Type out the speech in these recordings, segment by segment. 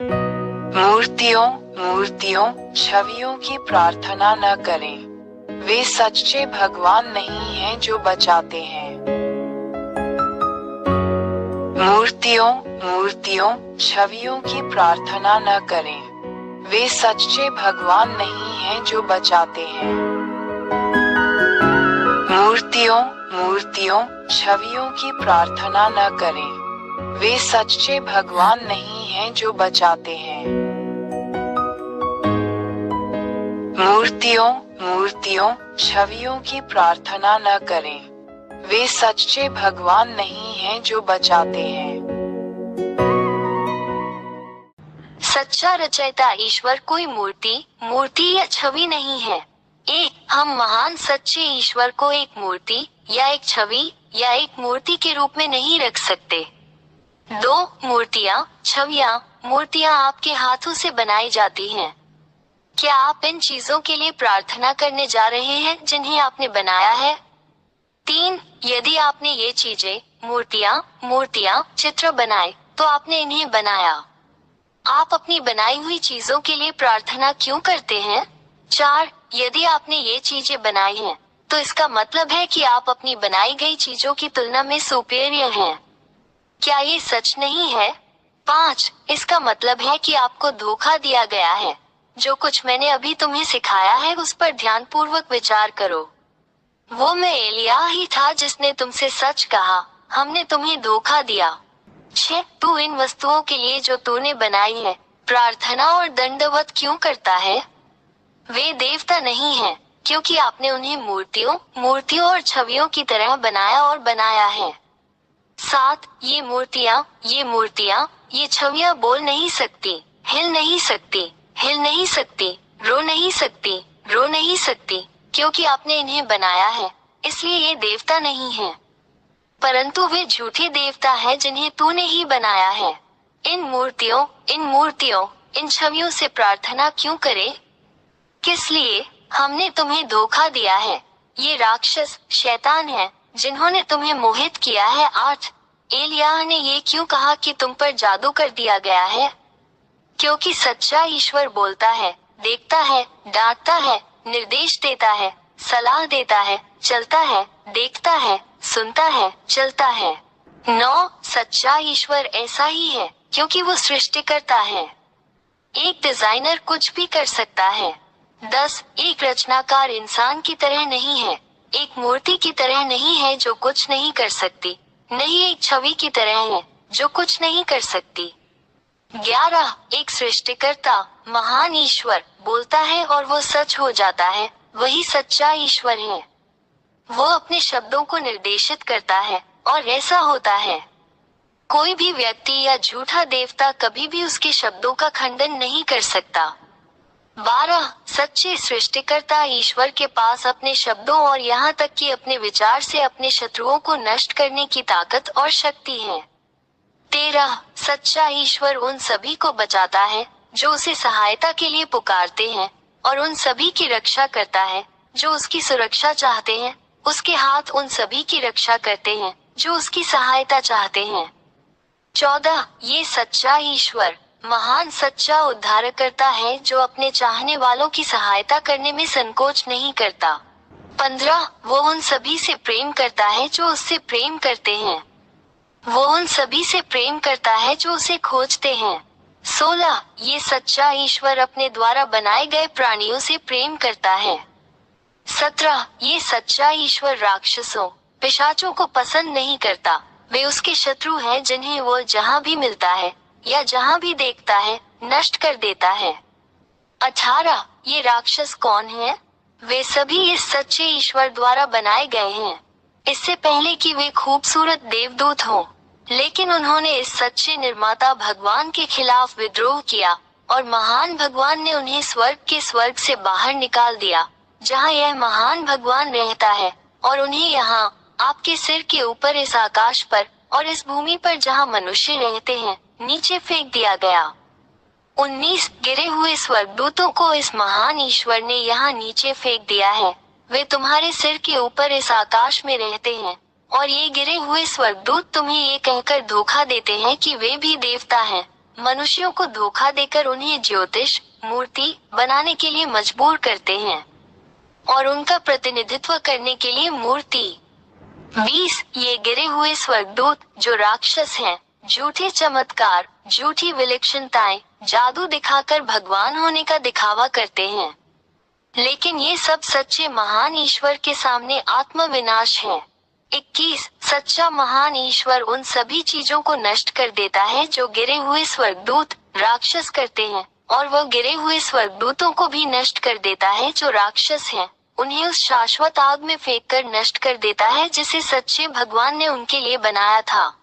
मूर्तियों मूर्तियों छवियों की प्रार्थना न करें। वे सच्चे भगवान नहीं हैं जो बचाते हैं। मूर्तियों मूर्तियों छवियों की प्रार्थना न करें। वे सच्चे भगवान नहीं हैं जो बचाते हैं। मूर्तियों मूर्तियों छवियों की प्रार्थना न करें। वे सच्चे भगवान नहीं हैं जो बचाते हैं। मूर्तियों मूर्तियों छवियों की प्रार्थना न करें। वे सच्चे भगवान नहीं हैं जो बचाते हैं। सच्चा रचयिता ईश्वर कोई मूर्ति या छवि नहीं है। हम महान सच्चे ईश्वर को एक मूर्ति या एक छवि या एक मूर्ति के रूप में नहीं रख सकते। 2 मूर्तियां आपके हाथों से बनाई जाती हैं। क्या आप इन चीजों के लिए प्रार्थना करने जा रहे हैं जिन्हें आपने बनाया है? 3 यदि आपने ये चीजें मूर्तियां चित्र बनाए तो आपने इन्हें बनाया। आप अपनी बनाई हुई चीजों के लिए प्रार्थना क्यों करते हैं? 4 यदि आपने ये चीजें बनाई हैं तो इसका मतलब है कि आप अपनी बनाई गई चीजों की तुलना में सुपीरियर हैं। क्या ये सच नहीं है? 5 इसका मतलब है कि आपको धोखा दिया गया है। जो कुछ मैंने अभी तुम्हें सिखाया है उस पर ध्यानपूर्वक विचार करो। वो मैं एलिया ही था जिसने तुमसे सच कहा, हमने तुम्हें धोखा दिया। 6 तू इन वस्तुओं के लिए जो तूने बनाई है प्रार्थना और दंडवत क्यों करता है? वे देवता नहीं हैं, क्योंकि आपने उन्हें मूर्तियों और छवियों की तरह बनाया है। 7 ये मूर्तियां, ये छवियां बोल नहीं सकती, हिल नहीं सकती, रो नहीं सकती, क्योंकि आपने इन्हें बनाया है, इसलिए ये देवता नहीं है। परंतु वे झूठे देवता हैं जिन्हें तूने ही बनाया है। इन मूर्तियों, इन छवियों से प्रार्थना क्यों करे? किस लिए? हमने तुम्हें धोखा दिया है। ये राक्षस शैतान है जिन्होंने तुम्हें मोहित किया है। 8 एलियाह ने ये क्यों कहा कि तुम पर जादू कर दिया गया है? क्योंकि सच्चा ईश्वर बोलता है, देखता है, डांटता है, निर्देश देता है, सलाह देता है, चलता है, देखता है, सुनता है, चलता है। 9 सच्चा ईश्वर ऐसा ही है क्योंकि वो सृष्टिकर्ता है। एक डिजाइनर कुछ भी कर सकता है। 10 एक रचनाकार इंसान की तरह नहीं है, एक मूर्ति की तरह नहीं है जो कुछ नहीं कर सकती, नहीं एक छवि की तरह है जो कुछ नहीं कर सकती। 11 एक सृष्टिकर्ता महान ईश्वर बोलता है और वो सच हो जाता है, वही सच्चा ईश्वर है। वो अपने शब्दों को निर्देशित करता है और ऐसा होता है। कोई भी व्यक्ति या झूठा देवता कभी भी उसके शब्दों का खंडन नहीं कर सकता। 12 सच्चे सृष्टिकर्ता ईश्वर के पास अपने शब्दों और यहाँ तक कि अपने विचार से अपने शत्रुओं को नष्ट करने की ताकत और शक्ति है। 13 सच्चा ईश्वर उन सभी को बचाता है जो उसे सहायता के लिए पुकारते हैं और उन सभी की रक्षा करता है जो उसकी सुरक्षा चाहते हैं। उसके हाथ उन सभी की रक्षा करते हैं जो उसकी सहायता चाहते हैं। 14 ये सच्चा ईश्वर महान सच्चा उद्धारकर्ता है जो अपने चाहने वालों की सहायता करने में संकोच नहीं करता। 15 वो उन सभी से प्रेम करता है जो उससे प्रेम करते हैं। वो उन सभी से प्रेम करता है जो उसे खोजते हैं। 16 ये सच्चा ईश्वर अपने द्वारा बनाए गए प्राणियों से प्रेम करता है। 17 ये सच्चा ईश्वर राक्षसों पिशाचों को पसंद नहीं करता, वे उसके शत्रु हैं जिन्हें वो जहाँ भी मिलता है या जहाँ भी देखता है नष्ट कर देता है। 18 ये राक्षस कौन है? वे सभी इस सच्चे ईश्वर द्वारा बनाए गए हैं, इससे पहले कि वे खूबसूरत देवदूत हों। लेकिन उन्होंने इस सच्चे निर्माता भगवान के खिलाफ विद्रोह किया और महान भगवान ने उन्हें स्वर्ग से बाहर निकाल दिया जहाँ यह महान भगवान रहता है, और उन्हें यहाँ आपके सिर के ऊपर इस आकाश पर और इस भूमि पर जहाँ मनुष्य रहते हैं नीचे फेंक दिया गया। 19 गिरे हुए स्वर्गदूतों को इस महान ईश्वर ने यहाँ नीचे फेंक दिया है। वे तुम्हारे सिर के ऊपर इस आकाश में रहते हैं और ये गिरे हुए स्वर्गदूत तुम्हें ये कहकर धोखा देते हैं कि वे भी देवता हैं, मनुष्यों को धोखा देकर उन्हें ज्योतिष मूर्ति बनाने के लिए मजबूर करते हैं और उनका प्रतिनिधित्व करने के लिए मूर्ति। 20 ये गिरे हुए स्वर्गदूत जो राक्षस हैं, झूठे चमत्कार, झूठी विलक्षणताएं, जादू दिखाकर भगवान होने का दिखावा करते हैं, लेकिन ये सब सच्चे महान ईश्वर के सामने आत्मविनाश है। 21 सच्चा महान ईश्वर उन सभी चीजों को नष्ट कर देता है जो गिरे हुए स्वर्गदूत राक्षस करते हैं, और वह गिरे हुए स्वर्गदूतों को भी नष्ट कर देता है जो राक्षस हैं, उन्हें उस शाश्वत आग में फेंककर नष्ट कर देता है जिसे सच्चे भगवान ने उनके लिए बनाया था।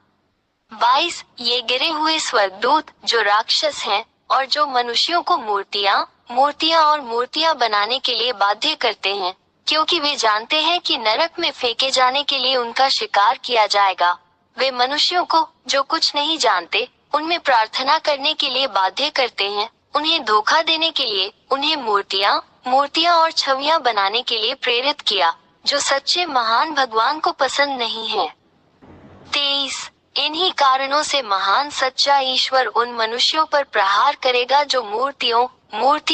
22 ये गिरे हुए स्वर्गदूत जो राक्षस हैं और जो मनुष्यों को मूर्तियां बनाने के लिए बाध्य करते हैं, क्योंकि वे जानते हैं कि नरक में फेंके जाने के लिए उनका शिकार किया जाएगा। वे मनुष्यों को जो कुछ नहीं जानते उनमें प्रार्थना करने के लिए बाध्य करते हैं, उन्हें धोखा देने के लिए उन्हें मूर्तियां और छवियां बनाने के लिए प्रेरित किया, जो सच्चे महान भगवान को पसंद नहीं है। 23 इन्हीं कारणों से महान सच्चा ईश्वर उन मनुष्यों पर प्रहार करेगा जो मूर्तियों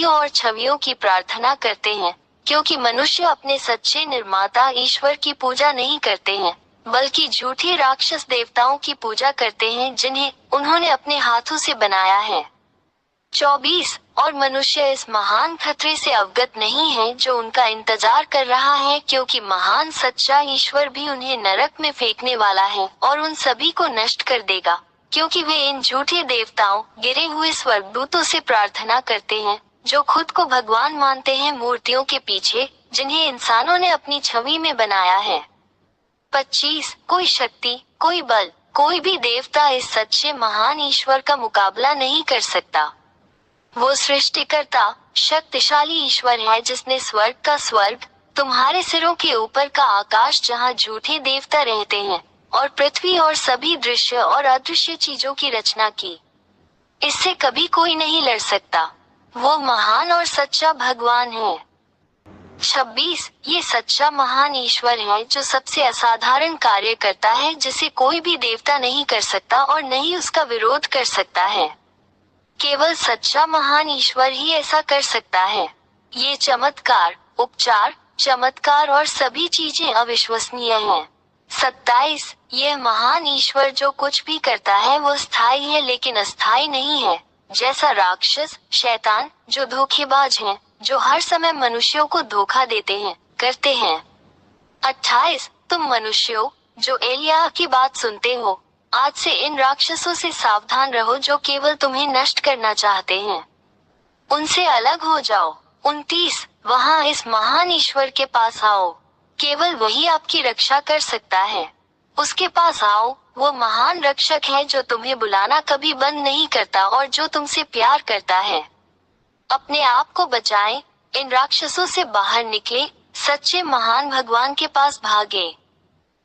और छवियों की प्रार्थना करते हैं, क्योंकि मनुष्य अपने सच्चे निर्माता ईश्वर की पूजा नहीं करते हैं, बल्कि झूठे राक्षस देवताओं की पूजा करते हैं जिन्हें उन्होंने अपने हाथों से बनाया है। 24 और मनुष्य इस महान खतरे से अवगत नहीं है जो उनका इंतजार कर रहा है, क्योंकि महान सच्चा ईश्वर भी उन्हें नरक में फेंकने वाला है और उन सभी को नष्ट कर देगा, क्योंकि वे इन झूठे देवताओं गिरे हुए स्वर्गदूतों से प्रार्थना करते हैं जो खुद को भगवान मानते हैं, मूर्तियों के पीछे जिन्हें इंसानों ने अपनी छवि में बनाया है। 25 कोई शक्ति, कोई बल, कोई भी देवता इस सच्चे महान ईश्वर का मुकाबला नहीं कर सकता। वो सृष्टिकर्ता शक्तिशाली ईश्वर है जिसने स्वर्ग का स्वर्ग, तुम्हारे सिरों के ऊपर का आकाश जहाँ झूठे देवता रहते हैं, और पृथ्वी और सभी दृश्य और अदृश्य चीजों की रचना की। इससे कभी कोई नहीं लड़ सकता। वो महान और सच्चा भगवान है। 26 ये सच्चा महान ईश्वर है जो सबसे असाधारण कार्य करता है जिसे कोई भी देवता नहीं कर सकता और नहीं उसका विरोध कर सकता है। केवल सच्चा महान ईश्वर ही ऐसा कर सकता है। ये चमत्कार, उपचार, चमत्कार और सभी चीजें अविश्वसनीय हैं। 27 यह महान ईश्वर जो कुछ भी करता है वो स्थायी है लेकिन अस्थायी नहीं है, जैसा राक्षस, शैतान जो धोखेबाज हैं, जो हर समय मनुष्यों को धोखा करते हैं। 28 तुम मनुष्यों जो एलियाह की बात सुनते हो, आज से इन राक्षसों से सावधान रहो जो केवल तुम्हें नष्ट करना चाहते हैं। उनसे अलग हो जाओ। 29 वहाँ इस महान ईश्वर के पास आओ, केवल वही आपकी रक्षा कर सकता है। उसके पास आओ, वो महान रक्षक है जो तुम्हें बुलाना कभी बंद नहीं करता और जो तुमसे प्यार करता है। अपने आप को बचाएं, इन राक्षसों से बाहर निकले, सच्चे महान भगवान के पास भागे।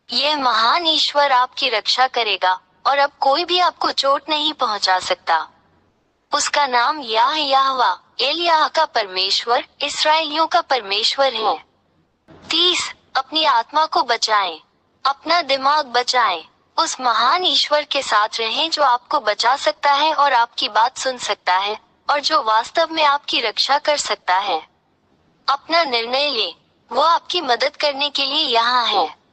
यह महान ईश्वर आपकी रक्षा करेगा और अब कोई भी आपको चोट नहीं पहुंचा सकता। उसका नाम याहवा, एलियाह का परमेश्वर, इस्राएलियों का परमेश्वर है। 30 अपनी आत्मा को बचाएं, अपना दिमाग बचाएं, उस महान ईश्वर के साथ रहें जो आपको बचा सकता है और आपकी बात सुन सकता है और जो वास्तव में आपकी रक्षा कर सकता है। अपना निर्णय ले, वो आपकी मदद करने के लिए यहाँ है।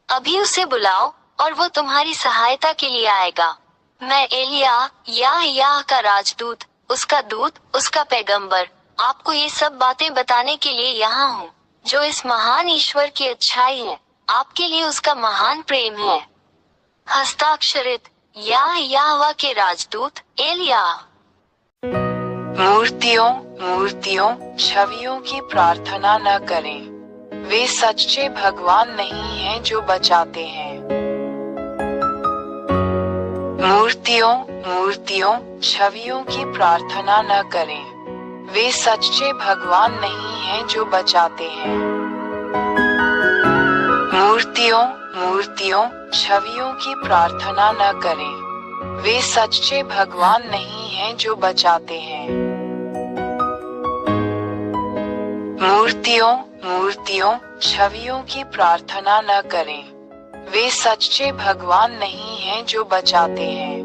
अभी उसे बुलाओ और वो तुम्हारी सहायता के लिए आएगा। मैं एलियाह, याह का राजदूत, उसका दूत, उसका पैगंबर, आपको ये सब बातें बताने के लिए यहाँ हूँ, जो इस महान ईश्वर की अच्छाई है, आपके लिए उसका महान प्रेम है। हस्ताक्षरित याहवा के राजदूत एलियाह। मूर्तियों, छवियों की प्रार्थना न करें, वे सच्चे भगवान नहीं हैं जो बचाते हैं। मूर्तियों, छवियों की प्रार्थना न करें, वे सच्चे भगवान नहीं हैं जो बचाते हैं। मूर्तियों, छवियों की प्रार्थना न करें, वे सच्चे भगवान नहीं हैं जो बचाते हैं। मूर्तियों, छवियों की प्रार्थना न करें, वे सच्चे भगवान नहीं हैं जो बचाते हैं।